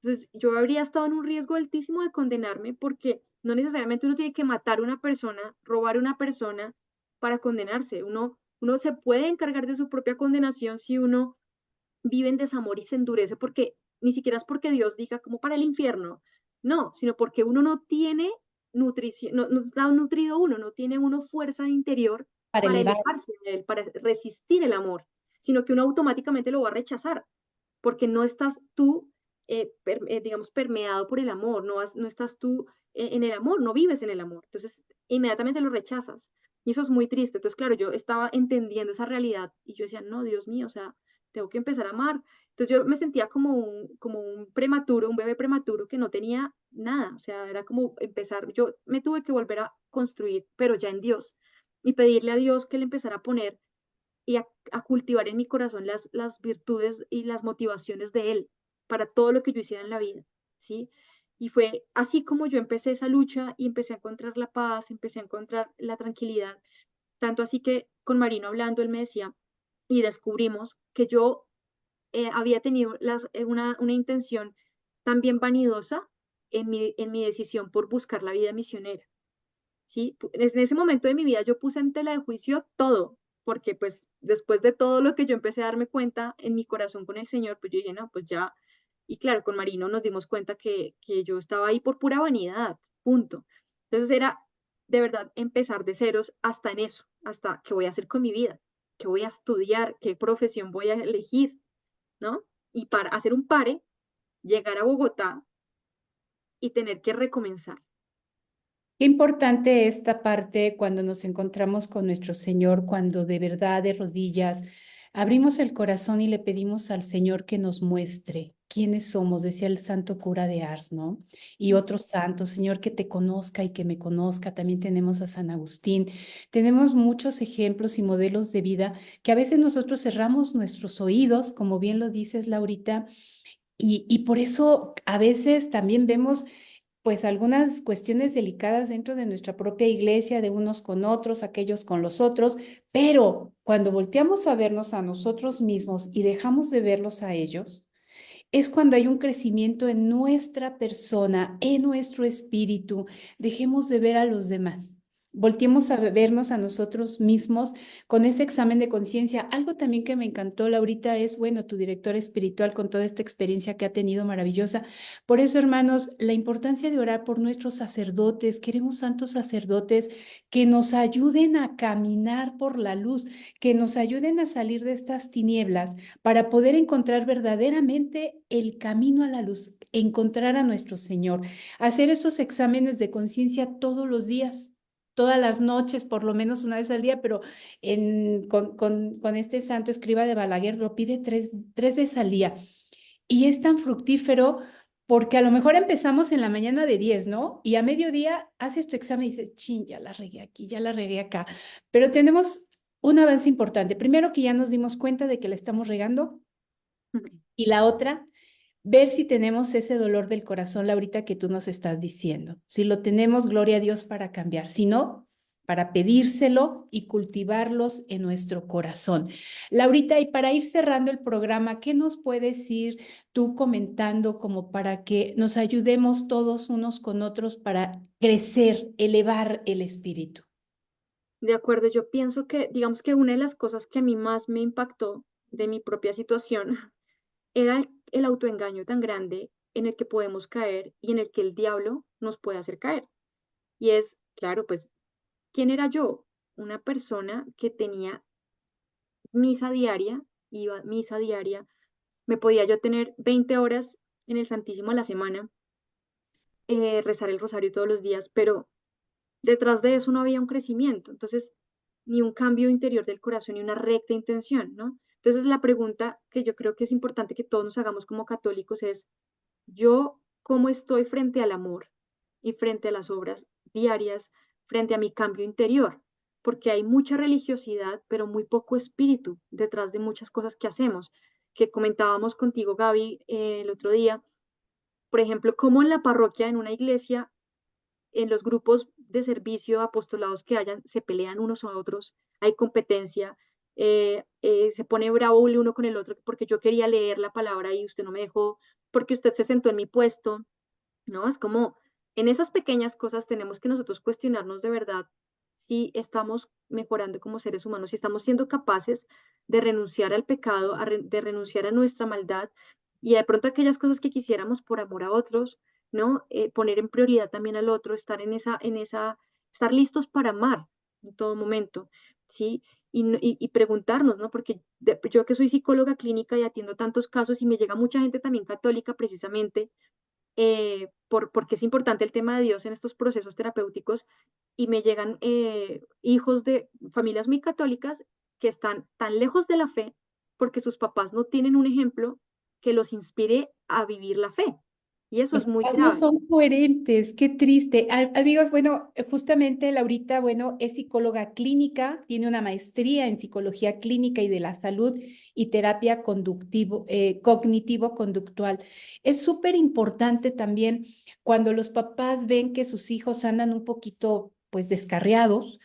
B: Entonces, yo habría estado en un riesgo altísimo de condenarme porque no necesariamente uno tiene que matar a una persona, robar a una persona para condenarse. Uno se puede encargar de su propia condenación si uno vive en desamor y se endurece porque ni siquiera es porque Dios diga como para el infierno, no, sino porque uno no tiene nutrición, no está nutrido uno, no tiene uno fuerza interior
A: Para
B: para
A: elevar.
B: elevarse a él, para resistir el amor, sino que uno automáticamente lo va a rechazar porque no estás tú, digamos, permeado por el amor, no estás tú en el amor, no vives en el amor. Entonces, inmediatamente lo rechazas. Y eso es muy triste. Entonces, claro, yo estaba entendiendo esa realidad y yo decía, no, Dios mío, o sea, tengo que empezar a amar. Entonces yo me sentía como un prematuro, un bebé prematuro que no tenía nada. O sea, era como empezar, yo me tuve que volver a construir, pero ya en Dios, y pedirle a Dios que le empezara a poner y a cultivar en mi corazón las virtudes y las motivaciones de Él para todo lo que yo hiciera en la vida, ¿sí? Y fue así como yo empecé esa lucha y empecé a encontrar la paz, empecé a encontrar la tranquilidad, tanto así que con Marino hablando, él me decía, y descubrimos que yo había tenido una intención también vanidosa en mi decisión por buscar la vida misionera. ¿Sí? En ese momento de mi vida yo puse en tela de juicio todo, porque pues después de todo lo que yo empecé a darme cuenta en mi corazón con el Señor, pues yo dije, no, pues ya, y claro, con Marino nos dimos cuenta que yo estaba ahí por pura vanidad, punto. Entonces era de verdad empezar de ceros hasta en eso, hasta qué voy a hacer con mi vida, qué voy a estudiar, qué profesión voy a elegir, ¿no? Y para hacer un pare, llegar a Bogotá y tener que recomenzar.
A: Qué importante esta parte cuando nos encontramos con nuestro Señor, cuando de verdad de rodillas abrimos el corazón y le pedimos al Señor que nos muestre quiénes somos, decía el santo cura de Ars, ¿no? Y otros santos, Señor, que te conozca y que me conozca. También tenemos a San Agustín. Tenemos muchos ejemplos y modelos de vida que a veces nosotros cerramos nuestros oídos, como bien lo dices, Laurita, y por eso a veces también vemos pues algunas cuestiones delicadas dentro de nuestra propia iglesia, de unos con otros, aquellos con los otros, pero cuando volteamos a vernos a nosotros mismos y dejamos de verlos a ellos, es cuando hay un crecimiento en nuestra persona, en nuestro espíritu. Dejemos de ver a los demás. Volteemos a vernos a nosotros mismos con ese examen de conciencia. Algo también que me encantó, Laurita, es, bueno, tu director espiritual con toda esta experiencia que ha tenido maravillosa. Por eso, hermanos, la importancia de orar por nuestros sacerdotes. Queremos santos sacerdotes que nos ayuden a caminar por la luz, que nos ayuden a salir de estas tinieblas para poder encontrar verdaderamente el camino a la luz, encontrar a nuestro Señor, hacer esos exámenes de conciencia todos los días. todas las noches, por lo menos una vez al día, pero con este santo escriba de Balaguer lo pide tres veces al día. Y es tan fructífero porque a lo mejor empezamos en la mañana de 10, ¿no? Y a mediodía haces tu examen y dices, chin, ya la regué aquí, ya la regué acá. Pero tenemos un avance importante. Primero que ya nos dimos cuenta de que la estamos regando y la otra, ver si tenemos ese dolor del corazón, Laurita, que tú nos estás diciendo. Si lo tenemos, gloria a Dios para cambiar. Si no, para pedírselo y cultivarlos en nuestro corazón. Laurita, y para ir cerrando el programa, ¿qué nos puedes ir tú comentando como para que nos ayudemos todos unos con otros para crecer, elevar el espíritu?
B: De acuerdo, yo pienso que, digamos que una de las cosas que a mí más me impactó de mi propia situación era el autoengaño tan grande en el que podemos caer y en el que el diablo nos puede hacer caer. Y es, claro, pues, ¿quién era yo? Una persona que tenía misa diaria, iba a misa diaria, me podía yo tener 20 horas en el Santísimo a la semana, rezar el rosario todos los días, pero detrás de eso no había un crecimiento, entonces, ni un cambio interior del corazón, ni una recta intención, ¿no? Entonces, la pregunta que yo creo que es importante que todos nos hagamos como católicos es, ¿yo cómo estoy frente al amor y frente a las obras diarias, frente a mi cambio interior? Porque hay mucha religiosidad, pero muy poco espíritu detrás de muchas cosas que hacemos, que comentábamos contigo, Gaby, el otro día. Por ejemplo, cómo en la parroquia, en una iglesia, en los grupos de servicio, apostolados que hayan, se pelean unos a otros, hay competencia, se pone bravo el uno con el otro porque yo quería leer la palabra y usted no me dejó, porque usted se sentó en mi puesto, ¿no? Es como, en esas pequeñas cosas tenemos que nosotros cuestionarnos de verdad si estamos mejorando como seres humanos, si estamos siendo capaces de renunciar al pecado, de renunciar a nuestra maldad y de pronto aquellas cosas que quisiéramos por amor a otros, ¿no? Poner en prioridad también al otro, estar listos para amar en todo momento, ¿sí? Y preguntarnos, ¿no? Porque yo que soy psicóloga clínica y atiendo tantos casos y me llega mucha gente también católica precisamente, porque es importante el tema de Dios en estos procesos terapéuticos y me llegan hijos de familias muy católicas que están tan lejos de la fe porque sus papás no tienen un ejemplo que los inspire a vivir la fe. Y eso
A: Los
B: es muy
A: papás no
B: grave.
A: son coherentes, qué triste. Amigos, bueno, justamente Laurita, bueno, es psicóloga clínica, tiene una maestría en psicología clínica y de la salud y terapia cognitivo-conductual. Es súper importante también cuando los papás ven que sus hijos andan un poquito, pues, descarriados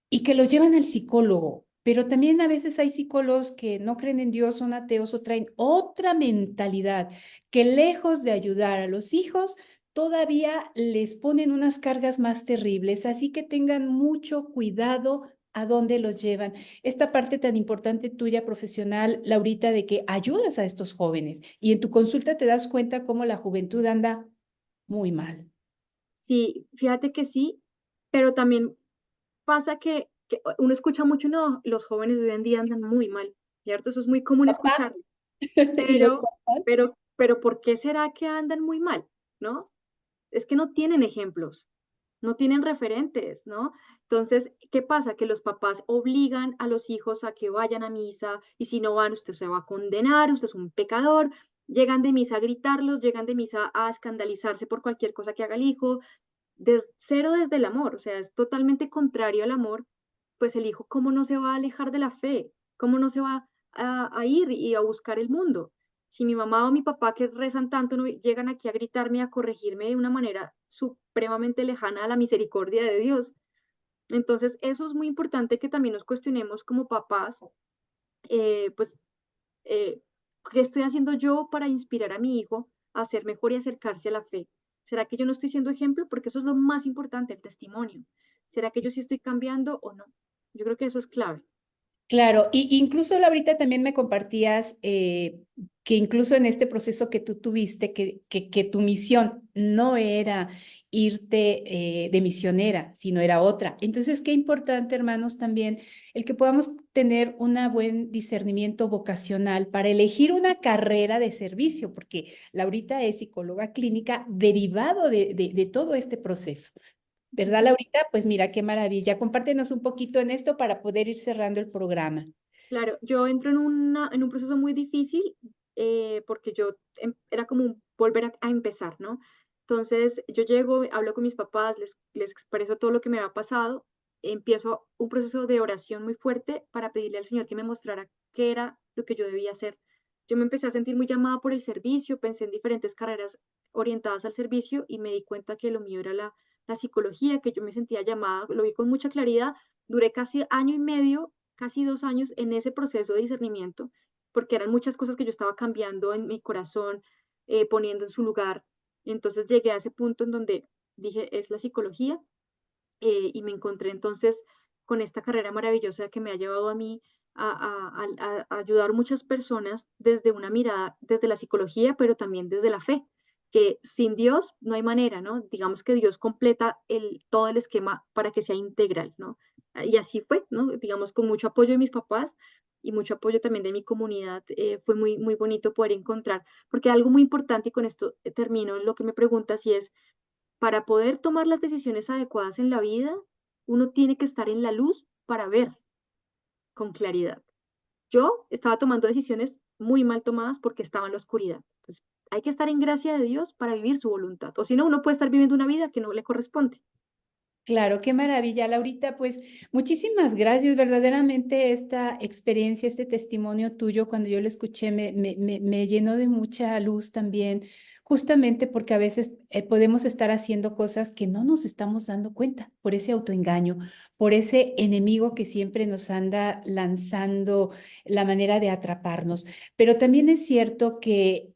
A: y que los llevan al psicólogo. Pero también a veces hay psicólogos que no creen en Dios, son ateos o traen otra mentalidad que lejos de ayudar a los hijos, todavía les ponen unas cargas más terribles. Así que tengan mucho cuidado a dónde los llevan. Esta parte tan importante tuya profesional, Laurita, de que ayudas a estos jóvenes y en tu consulta te das cuenta cómo la juventud anda muy mal.
B: Sí, fíjate que sí, pero también pasa que uno escucha mucho, no, los jóvenes de hoy en día andan muy mal, ¿cierto? Eso es muy común
A: Papá,
B: escuchar,
A: y los
B: pero,
A: papás.
B: pero ¿por qué será que andan muy mal? ¿No? Es que no tienen ejemplos, no tienen referentes, ¿no? Entonces, ¿qué pasa? Que los papás obligan a los hijos a que vayan a misa y si no van, usted se va a condenar, usted es un pecador. Llegan de misa a gritarlos, llegan de misa a escandalizarse por cualquier cosa que haga el hijo, cero desde el amor, o sea, es totalmente contrario al amor, pues el hijo, ¿cómo no se va a alejar de la fe? ¿Cómo no se va a ir y a buscar el mundo? Si mi mamá o mi papá que rezan tanto no llegan aquí a gritarme, a corregirme de una manera supremamente lejana a la misericordia de Dios. Entonces, eso es muy importante que también nos cuestionemos como papás, pues, eh, ¿qué estoy haciendo yo para inspirar a mi hijo a ser mejor y acercarse a la fe? ¿Será que yo no estoy siendo ejemplo? Porque eso es lo más importante, el testimonio. ¿Será que yo sí estoy cambiando o no? Yo creo que eso es clave.
A: Claro, y incluso Laurita también me compartías que incluso en este proceso que tú tuviste, que tu misión no era irte de misionera, sino era otra. Entonces, qué importante, hermanos, también el que podamos tener un buen discernimiento vocacional para elegir una carrera de servicio, porque Laurita es psicóloga clínica derivado de todo este proceso. ¿Verdad,
B: Ujú.
A: Laurita? Pues mira, qué maravilla. Compártenos un poquito en esto para poder ir cerrando el programa.
B: Claro, yo entro en un proceso muy difícil porque era como volver a empezar, ¿no? Entonces yo llego, hablo con mis papás, les expreso todo lo que me había pasado, empiezo un proceso de oración muy fuerte para pedirle al Señor que me mostrara qué era lo que yo debía hacer. Yo me empecé a sentir muy llamada por el servicio, pensé en diferentes carreras orientadas al servicio y me di cuenta que lo mío era la psicología, que yo me sentía llamada, lo vi con mucha claridad. Duré casi año y medio, casi 2 años en ese proceso de discernimiento, porque eran muchas cosas que yo estaba cambiando en mi corazón, poniendo en su lugar. Entonces llegué a ese punto en donde dije, es la psicología, y me encontré entonces con esta carrera maravillosa que me ha llevado a mí a ayudar muchas personas desde una mirada, desde la psicología, pero también desde la fe, que sin Dios no hay manera, ¿no? Digamos que Dios completa todo el esquema para que sea integral, ¿no? Y así fue, ¿no? Digamos, con mucho apoyo de mis papás y mucho apoyo también de mi comunidad, fue muy, muy bonito poder encontrar, porque algo muy importante, y con esto termino lo que me preguntas, y es, para poder tomar las decisiones adecuadas en la vida, uno tiene que estar en la luz para ver con claridad. Yo estaba tomando decisiones muy mal tomadas porque estaba en la oscuridad. Entonces, hay que estar en gracia de Dios para vivir su voluntad. O si no, uno puede estar viviendo una vida que no le corresponde.
A: Claro, qué maravilla, Laurita. Pues muchísimas gracias. Verdaderamente esta experiencia, este testimonio tuyo, cuando yo lo escuché, me llenó de mucha luz también, justamente porque a veces podemos estar haciendo cosas que no nos estamos dando cuenta por ese autoengaño, por ese enemigo que siempre nos anda lanzando la manera de atraparnos. Pero también es cierto que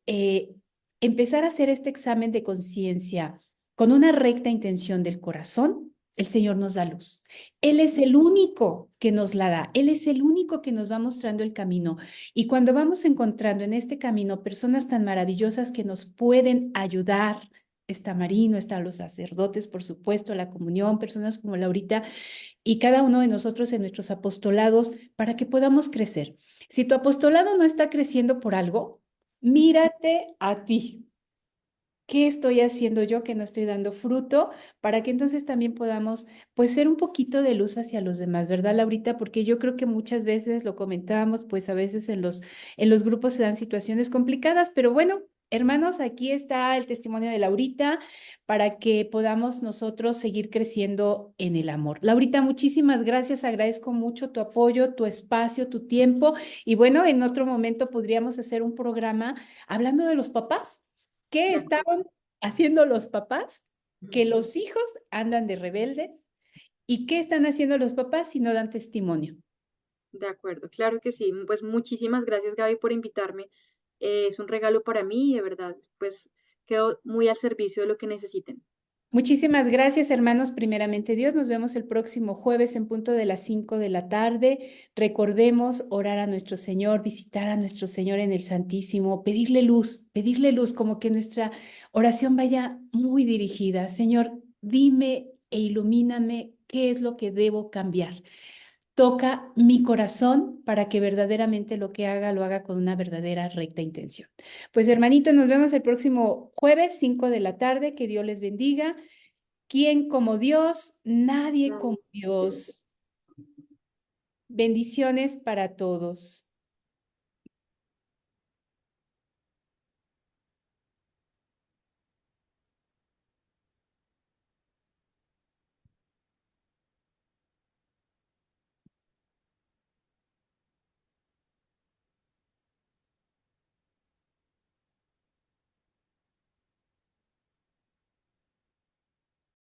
A: empezar a hacer este examen de conciencia con una recta intención del corazón, el Señor nos da luz. Él es
B: Ujú.
A: el único que nos la da. Él es el único que nos va mostrando el camino. Y cuando vamos encontrando en este camino personas tan maravillosas que nos pueden ayudar, está Marino, están los sacerdotes, por supuesto, la comunión, personas como Laurita y cada uno de nosotros en nuestros apostolados para que podamos crecer. Si tu apostolado no está creciendo por algo, mírate a ti. ¿Qué estoy haciendo yo que no estoy dando fruto? Para que entonces también podamos, pues, ser un poquito de luz hacia los demás, ¿verdad, Laurita? Porque yo creo que muchas veces lo comentábamos, pues a veces en los grupos se dan situaciones complicadas, pero bueno, hermanos, aquí está el testimonio de Laurita para que podamos nosotros seguir creciendo en el amor. Laurita, muchísimas gracias, agradezco mucho tu apoyo, tu espacio, tu tiempo y bueno, en otro momento podríamos hacer un programa hablando de los papás. ¿Qué
B: De acuerdo.
A: estaban haciendo los papás? Que los hijos andan de rebeldes. ¿Y qué están haciendo los papás si no dan testimonio?
B: De acuerdo, claro que sí. Pues muchísimas gracias, Gaby, por invitarme. Es un regalo para mí y de verdad, pues quedo muy al servicio de lo que necesiten.
A: Muchísimas gracias, hermanos. Primeramente, Dios, nos vemos el próximo jueves en punto de las 5 de la tarde. Recordemos orar a nuestro Señor, visitar a nuestro Señor en el Santísimo, pedirle luz, como que nuestra oración vaya muy dirigida. Señor, dime e ilumíname qué es lo que debo cambiar. Toca mi corazón para que verdaderamente lo que haga lo haga con una verdadera recta intención. Pues hermanito, nos vemos el próximo jueves, 5 de la tarde. Que Dios les bendiga. ¿Quién como Dios? Nadie como
B: Nadie.
A: Dios. Bendiciones para todos.